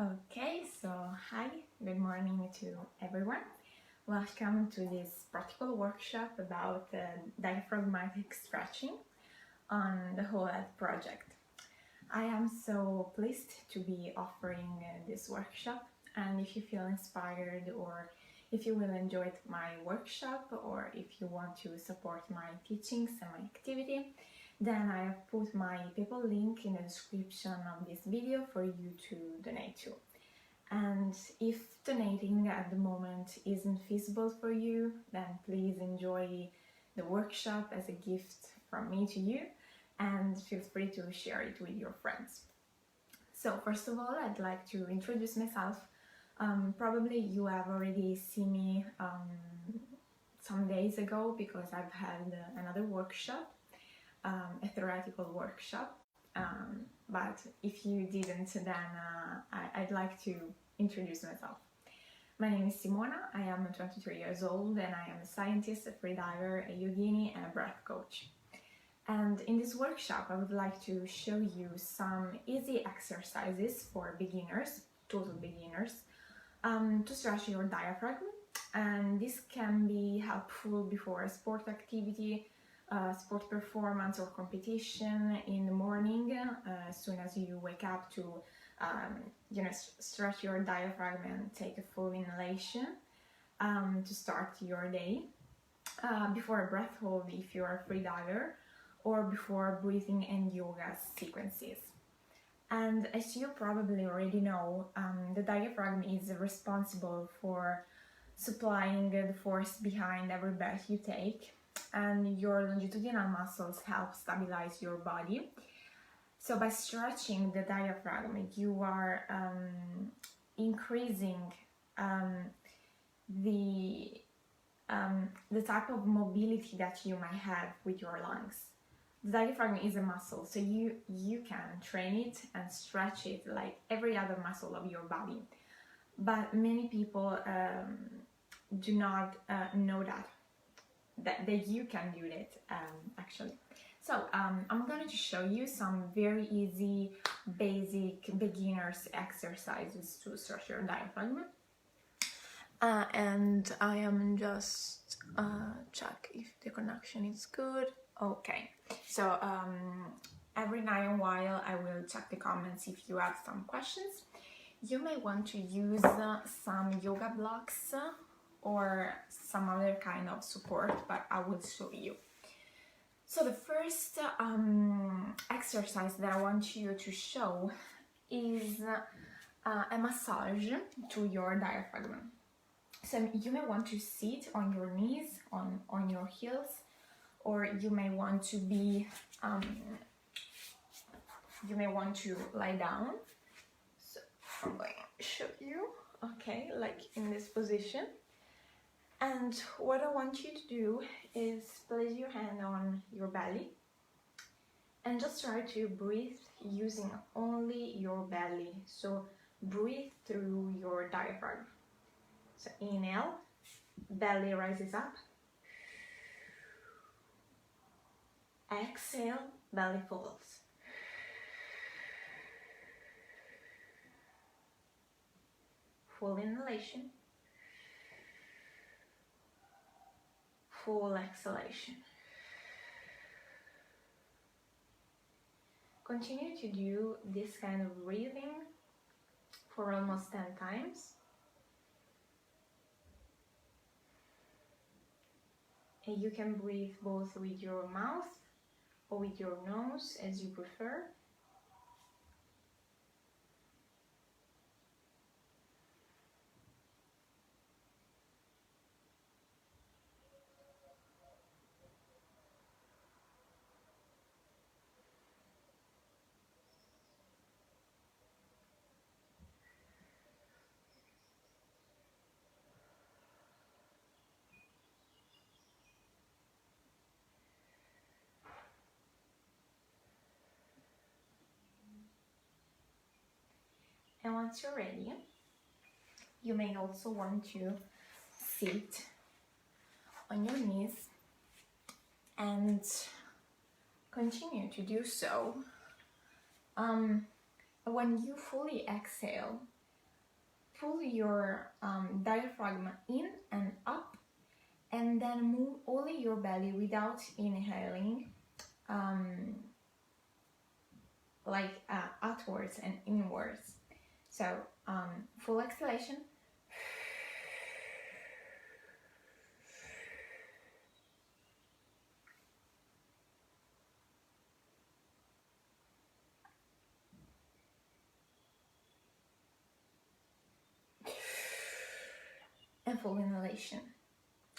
Okay, so hi, good morning to everyone. Welcome to this practical workshop about diaphragmatic stretching on the whole health project. I am so pleased to be offering this workshop, and if you feel inspired or if you will enjoy my workshop or if you want to support my teachings and my activity, then I have put my PayPal link in the description of this video for you to donate to. And if donating at the moment isn't feasible for you, then please enjoy the workshop as a gift from me to you and feel free to share it with your friends. So first of all, I'd like to introduce myself. Probably you have already seen me some days ago because I've had another workshop, a theoretical workshop. But if you didn't, then I'd like to introduce myself. My name is Simona, I am 23 years old and I am a scientist, a freediver, a yogini and a breath coach. And in this workshop I would like to show you some easy exercises for beginners, total beginners, to stretch your diaphragm. And this can be helpful before a sport activity, sport performance or competition in the morning, as soon as you wake up to stretch your diaphragm and take a full inhalation to start your day, before a breath hold if you're a free diver, or before breathing and yoga sequences. And as you probably already know, the diaphragm is responsible for supplying the force behind every breath you take, and your longitudinal muscles help stabilize your body. So by stretching the diaphragm, you are increasing the type of mobility that you might have with your lungs. The diaphragm is a muscle, so you can train it and stretch it like every other muscle of your body. But many people do not know that you can do that actually. So I'm going to show you some very easy, basic beginners exercises to stretch your diaphragm. And I am just check if the connection is good. Okay, so every now and while I will check the comments if you have some questions. You may want to use some yoga blocks or some other kind of support, but I will show you. So the first exercise that I want you to show is a massage to your diaphragm. So you may want to sit on your knees, on your heels, or you may want to be, you may want to lie down. So I'm going to show you, okay, like in this position. And what I want you to do is place your hand on your belly and just try to breathe using only your belly. So breathe through your diaphragm. So inhale, belly rises up. Exhale, belly falls. Full inhalation. Full exhalation. Continue to do this kind of breathing for almost 10 times. And you can breathe both with your mouth or with your nose as you prefer. And once you're ready, you may also want to sit on your knees and continue to do so. When you fully exhale, pull your diaphragm in and up, and then move only your belly without inhaling, like outwards and inwards. So full exhalation. And full inhalation.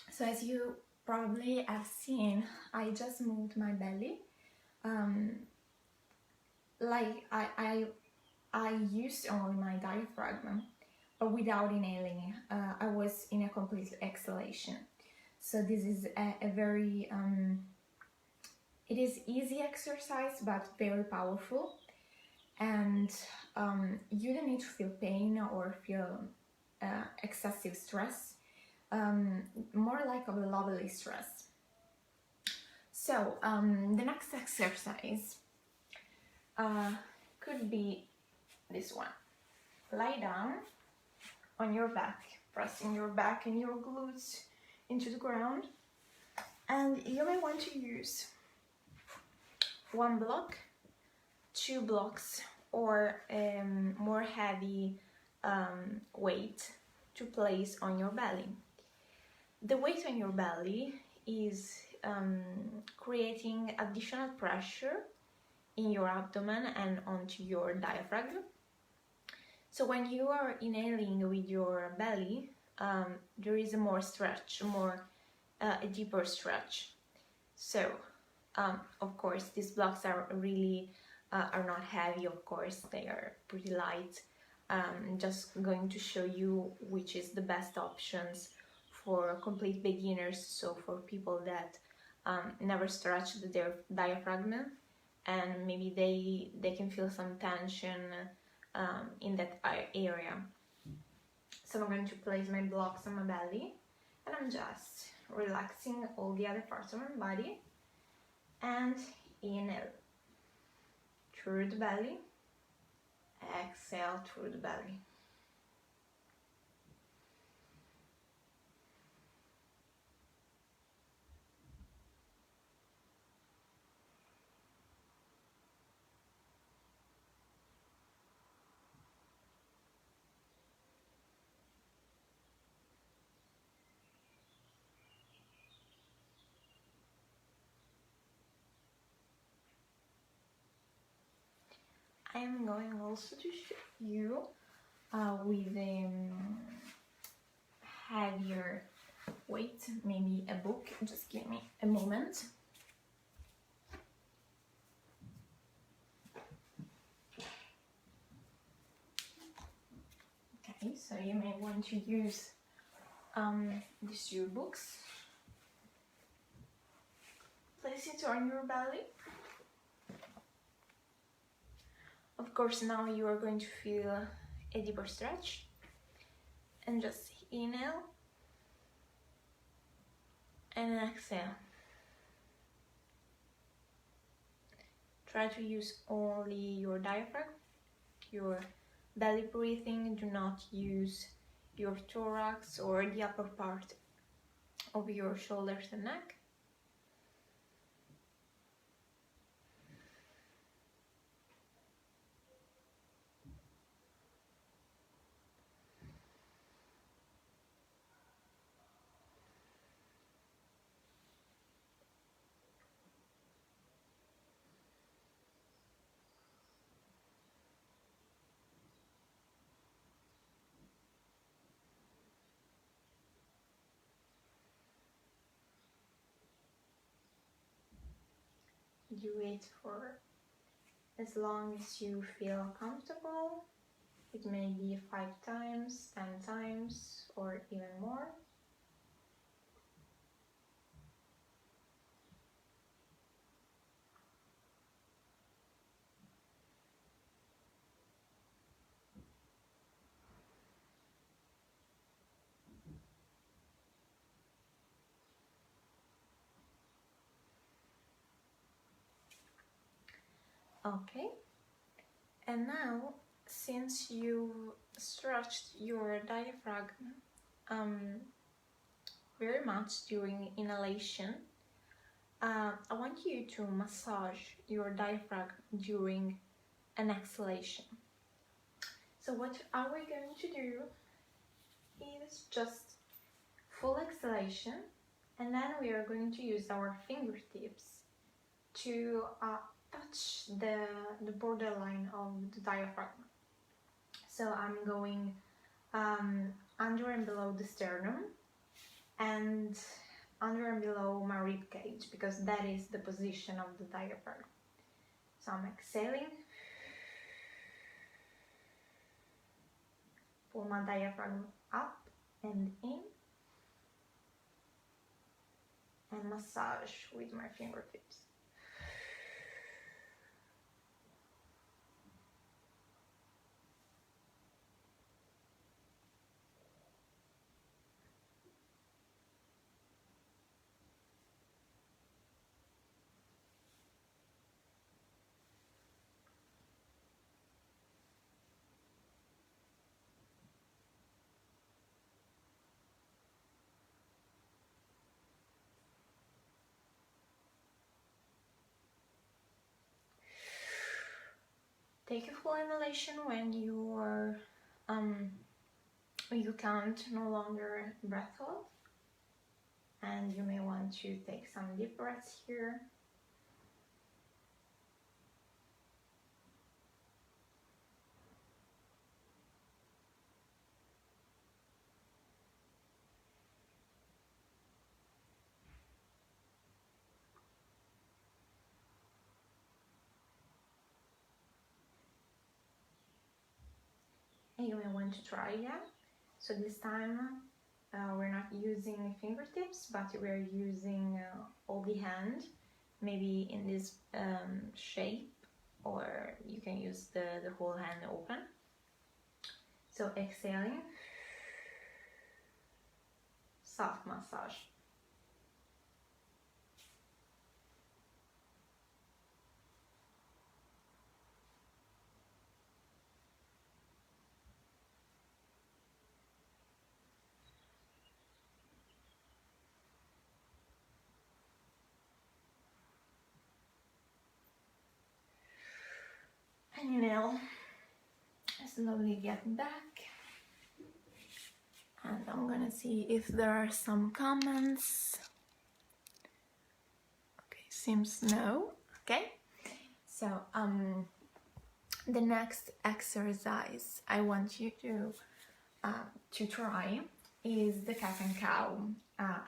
So as you probably have seen, I just moved my belly. Like I used only my diaphragm, but without inhaling. I was in a complete exhalation. So this is a very, it is easy exercise, but very powerful. And you don't need to feel pain or feel excessive stress, more like a lovely stress. So the next exercise could be this one. Lie down on your back, pressing your back and your glutes into the ground, and you may want to use one block, 2 blocks, or more heavy weight to place on your belly. The weight on your belly is creating additional pressure in your abdomen and onto your diaphragm. So when you are inhaling with your belly, there is a more stretch, a deeper stretch. So of course these blocks are really are not heavy, of course, they are pretty light. Just going to show you which is the best options for complete beginners, so for people that never stretched their diaphragm and maybe they can feel some tension in that area. So I'm going to place my blocks on my belly and I'm just relaxing all the other parts of my body, and inhale through the belly, exhale through the belly. I am going also to show you with a heavier weight, maybe a book. Just give me a moment. Okay, so you may want to use these 2 books. Place it on your belly. Of course, now you are going to feel a deeper stretch, and just inhale and exhale. Try to use only your diaphragm, your belly breathing. Do not use your thorax or the upper part of your shoulders and neck. Do it for as long as you feel comfortable. It may be 5 times, 10 times, or even more. Okay, and now since you stretched your diaphragm very much during inhalation, I want you to massage your diaphragm during an exhalation. So what are we going to do is just full exhalation, and then we are going to use our fingertips to touch the borderline of the diaphragm. So I'm going under and below the sternum and under and below my rib cage, because that is the position of the diaphragm. So I'm exhaling, pull my diaphragm up and in, and massage with my fingertips. Take a full inhalation when you are you can't no longer breath off, and you may want to take some deep breaths here. And you may want to try again. So this time we're not using fingertips, but we're using all the hand, maybe in this shape, or you can use the whole hand open. So exhaling, soft massage. And now slowly get back, and I'm gonna see if there are some comments. Okay, seems no. Okay, so the next exercise I want you to try is the cat and cow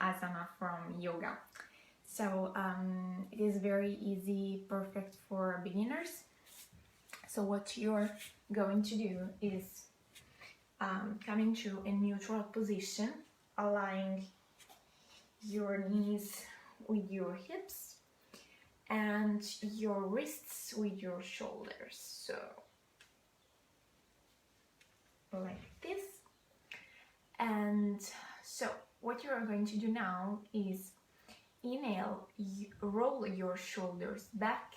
asana from yoga. So it is very easy, perfect for beginners. So what you're going to do is coming to a neutral position, aligning your knees with your hips and your wrists with your shoulders. So like this. And so what you are going to do now is inhale, roll your shoulders back,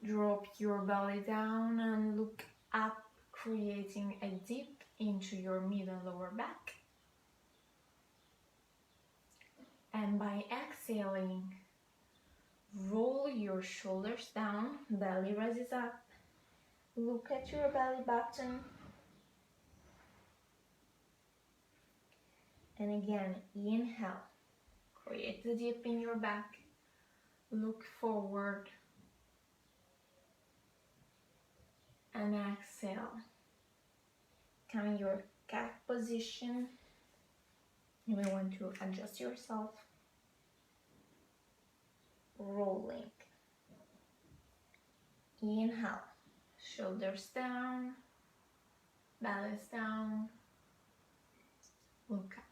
drop your belly down and look up, creating a dip into your mid and lower back. And by exhaling, roll your shoulders down, belly rises up, look at your belly button. And again, inhale, create the dip in your back, look forward, and exhale. Come in your cat position. You may want to adjust yourself. Rolling. Inhale, shoulders down, belly's down, look up.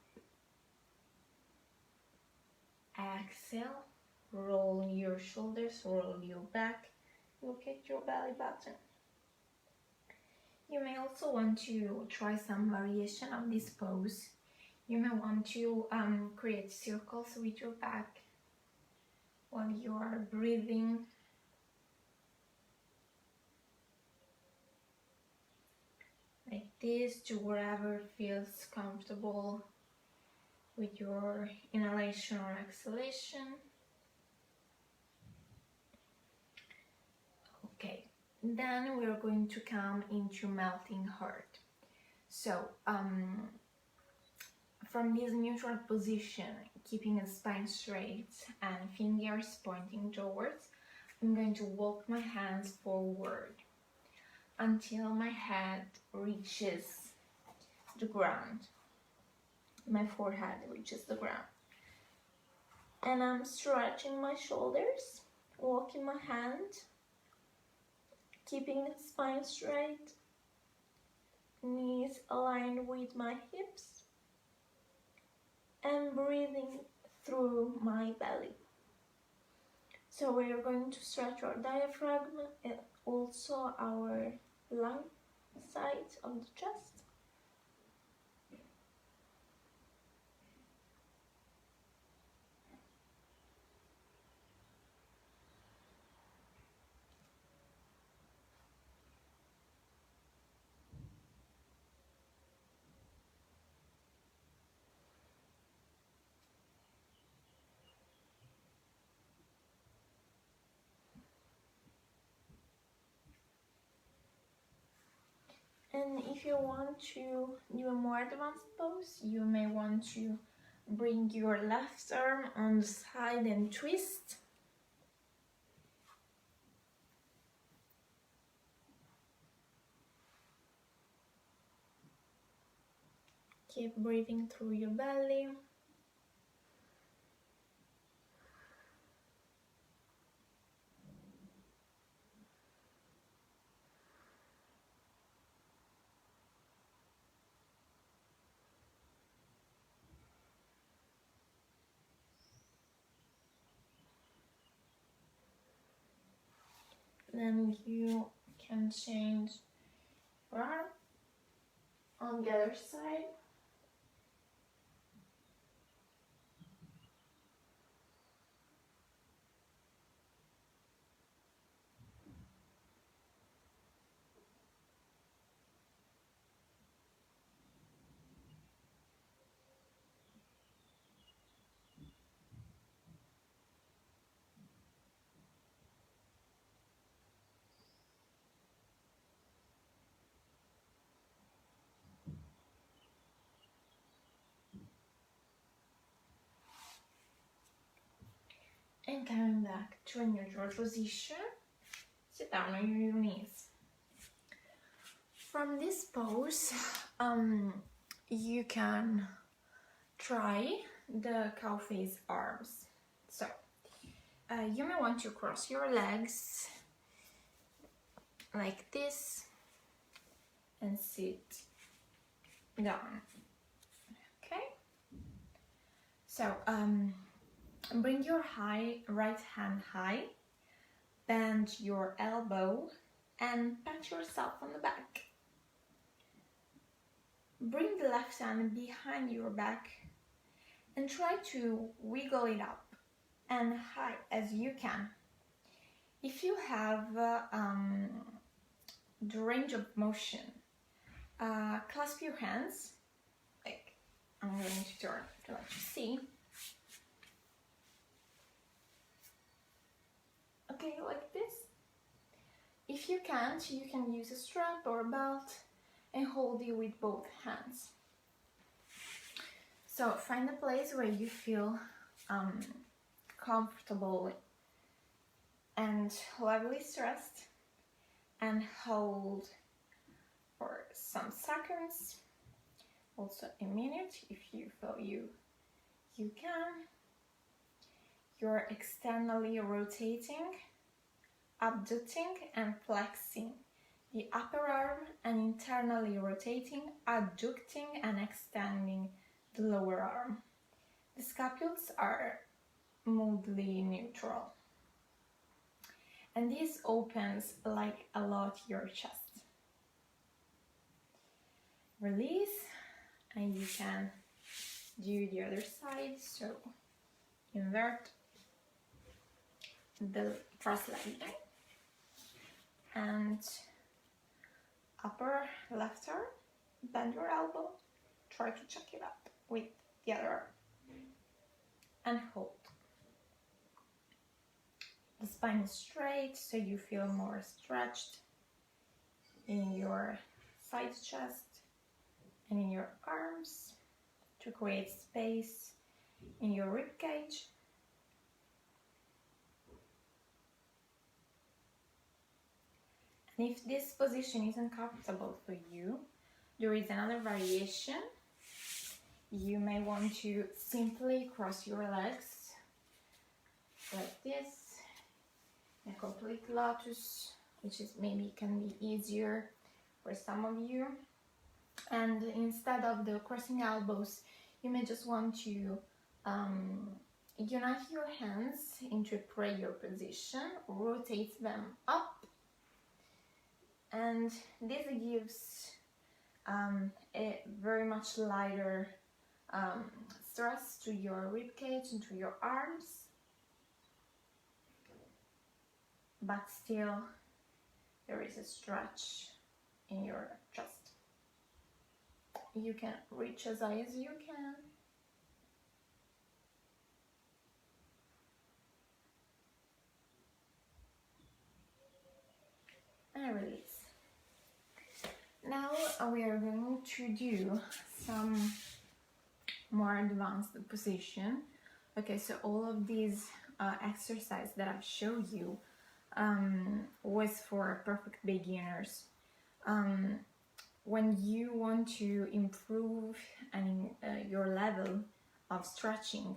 Exhale, roll your shoulders, roll your back, look at your belly button. You may also want to try some variation of this pose. You may want to create circles with your back while you are breathing. this to wherever feels comfortable with your inhalation or exhalation. Okay, then we are going to come into melting heart. So from this neutral position, keeping the spine straight and fingers pointing towards, I'm going to walk my hands forward until my head reaches the ground. My forehead reaches the ground. And I'm stretching my shoulders, walking my hand, keeping the spine straight, knees aligned with my hips, and breathing through my belly. So we are going to stretch our diaphragm and also our lung side of the chest. And if you want to do a more advanced pose, you may want to bring your left arm on the side and twist. Keep breathing through your belly. Then you can change your arm on the other side. And coming back to a neutral position, sit down on your knees. From this pose, you can try the cow face arms. So you may want to cross your legs like this and sit down. Okay, so bring your right hand high, bend your elbow and pat yourself on the back. Bring the left hand behind your back and try to wiggle it up and high as you can. If you have the range of motion, clasp your hands, like I'm going to turn to let you see. Okay, like this. If you can't, you can use a strap or a belt and hold it with both hands. So find a place where you feel comfortable and lightly stressed and hold for some seconds, also a minute if you feel you can. You're externally rotating, abducting and flexing the upper arm and internally rotating, adducting and extending the lower arm. The scapules are mildly neutral. And this opens like a lot your chest. Release, and you can do the other side. So invert the cross leg and upper left arm bend your elbow, try to check it up with the other arm, and hold. The spine is straight, so you feel more stretched in your side chest and in your arms to create space in your rib cage. And if this position isn't comfortable for you, there is another variation. You may want to simply cross your legs like this, a complete lotus, which is maybe can be easier for some of you. And instead of the crossing elbows, you may just want to unite your hands into a prayer position, rotate them up, and this gives a very much lighter stress to your rib cage and to your arms, but still there is a stretch in your chest. You can reach as high as you can. And release. Now we are going to do some more advanced position. Okay, so all of these exercises that I've showed you was for perfect beginners. When you want to improve your level of stretching,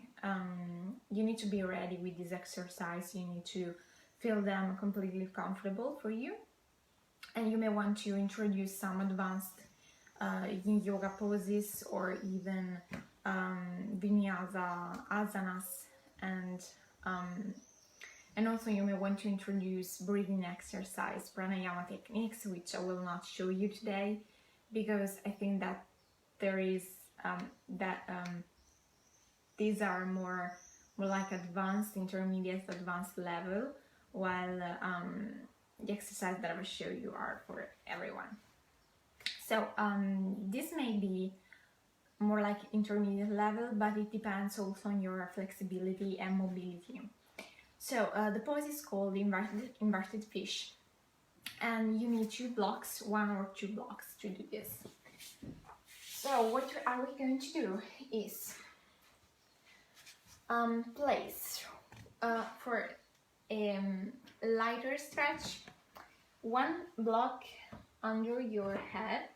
you need to be ready with this exercise. You need to feel them completely comfortable for you, and you may want to introduce some advanced yin yoga poses or even vinyasa asanas, and also you may want to introduce breathing exercise, pranayama techniques, which I will not show you today because I think that there is these are more like advanced, intermediate, advanced level, while the exercise that I will show you are for everyone. So this may be more like intermediate level, but it depends also on your flexibility and mobility. So the pose is called inverted fish, and you need 2 blocks, 1 or 2 blocks to do this. So what are we going to do is place for a lighter stretch 1 block under your head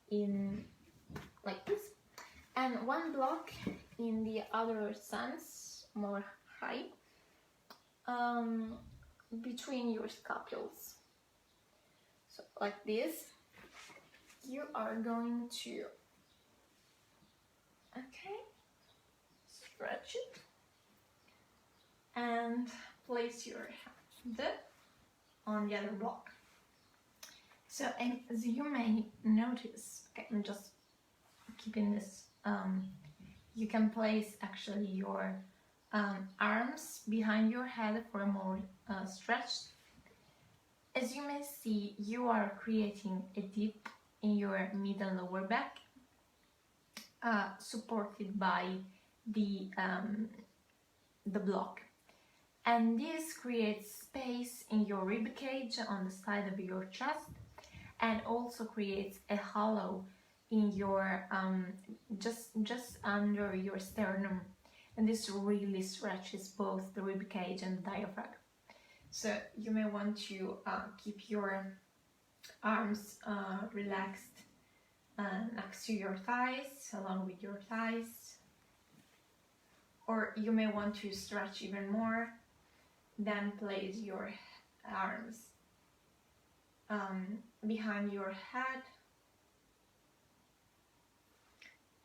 in like this, and 1 block in the other sense, more high, between your scapulas. So like this, you are going to stretch it and place your hand on the other block. So as you may notice, okay, I'm just keeping this, you can place actually your arms behind your head for a more stretch. As you may see, you are creating a dip in your mid and lower back, supported by the block, and this creates space in your rib cage on the side of your chest, and also creates a hollow in your just under your sternum, and this really stretches both the rib cage and the diaphragm. So you may want to keep your arms relaxed next to your thighs, along with your thighs, or you may want to stretch even more. Then place your arms behind your head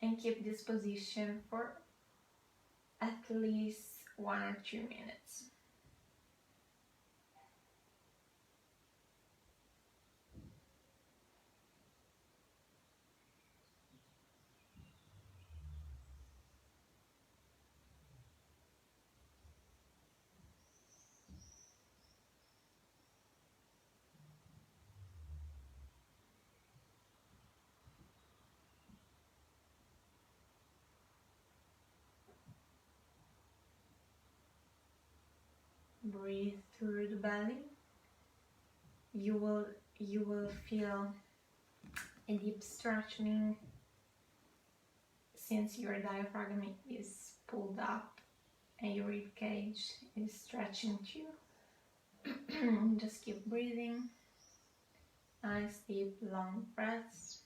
and keep this position for at least 1 or 2 minutes. breathe through the belly, you will feel a deep stretching since your diaphragm is pulled up and your rib cage is stretching too. Just keep breathing. Nice deep long breaths.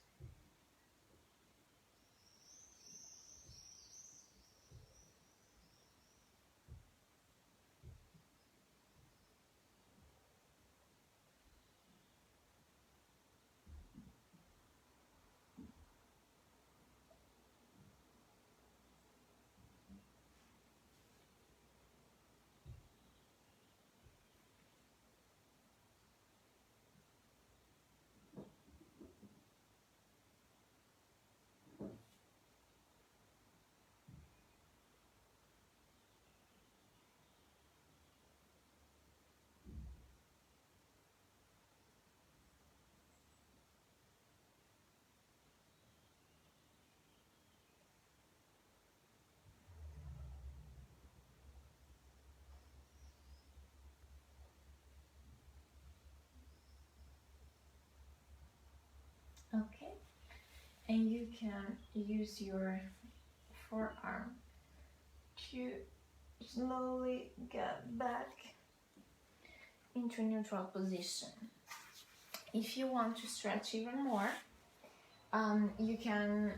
Okay, and you can use your forearm to slowly get back into neutral position. If you want to stretch even more, you can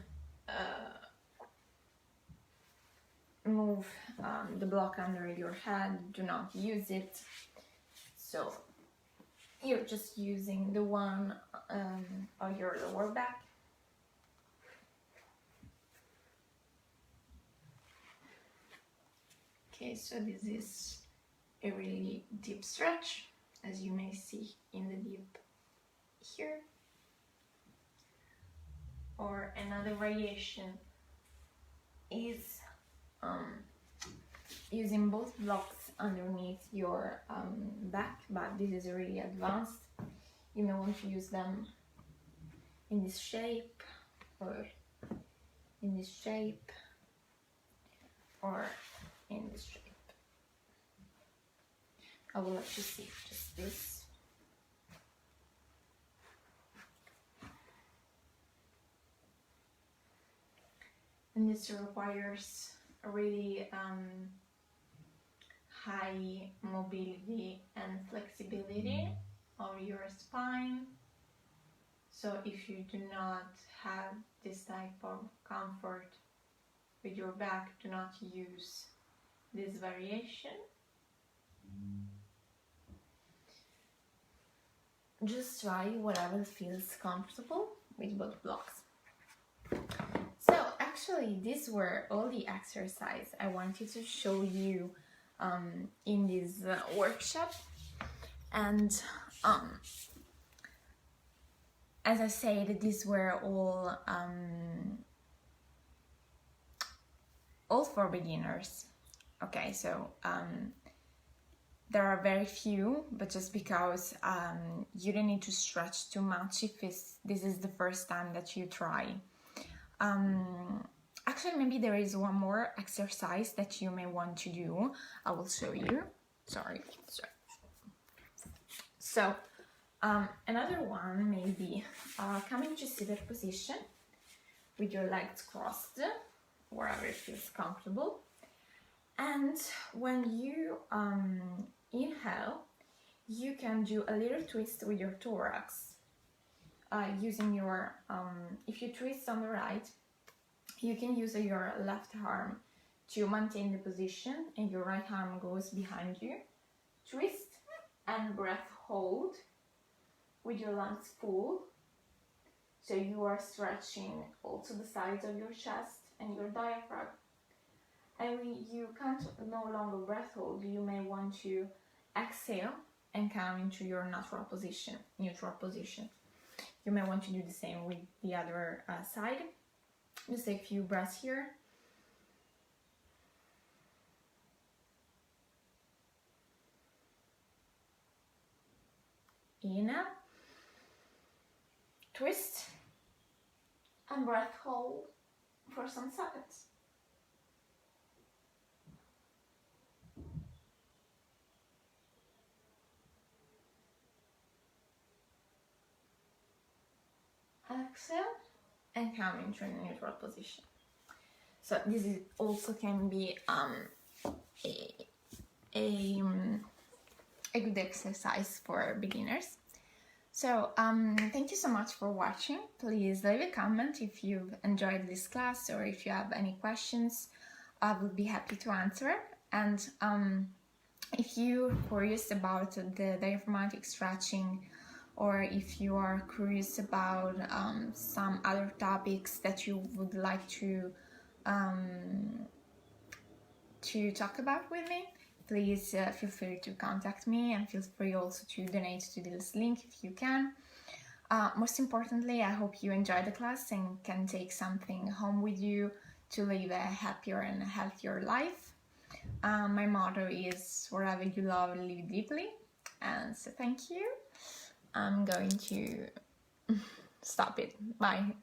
move the block under your head. Do not use it. So you're just using the one on your lower back. Okay, so this is a really deep stretch, as you may see in the deep here. Or another variation is using both blocks underneath your back, but this is really advanced. You may want to use them in this shape, or in this shape, or in this shape. I will let you see just this. And this requires a really high mobility and flexibility of your spine. So if you do not have this type of comfort with your back, do not use this variation. Just try whatever feels comfortable with both blocks. So actually, these were all the exercises I wanted to show you in this workshop. And as I said, these were all for beginners. Okay, so there are very few, but just because you don't need to stretch too much if this is the first time that you try. Actually, maybe there is one more exercise that you may want to do. I will show you. Sorry. So, another one may be coming to seated position with your legs crossed, wherever it feels comfortable. And when you inhale, you can do a little twist with your thorax. Using your, if you twist on the right, you can use your left arm to maintain the position and your right arm goes behind you. Twist and breath hold with your lungs full. So you are stretching also the sides of your chest and your diaphragm. And when you can't no longer breath hold, you may want to exhale and come into your natural position, neutral position. You may want to do the same with the other side. Just take a few breaths here. Inhale, twist, and breath hold for some seconds. exhale and come into a neutral position. So this is also can be a good exercise for beginners. So thank you so much for watching. Please leave a comment if you've enjoyed this class or if you have any questions. I would be happy to answer. And if you're curious about the diaphragmatic stretching, or if you are curious about some other topics that you would like to talk about with me, please feel free to contact me, and feel free also to donate to this link if you can. Most importantly, I hope you enjoyed the class and can take something home with you to live a happier and healthier life. My motto is wherever you love, live deeply. And so thank you. I'm going to stop it. Bye.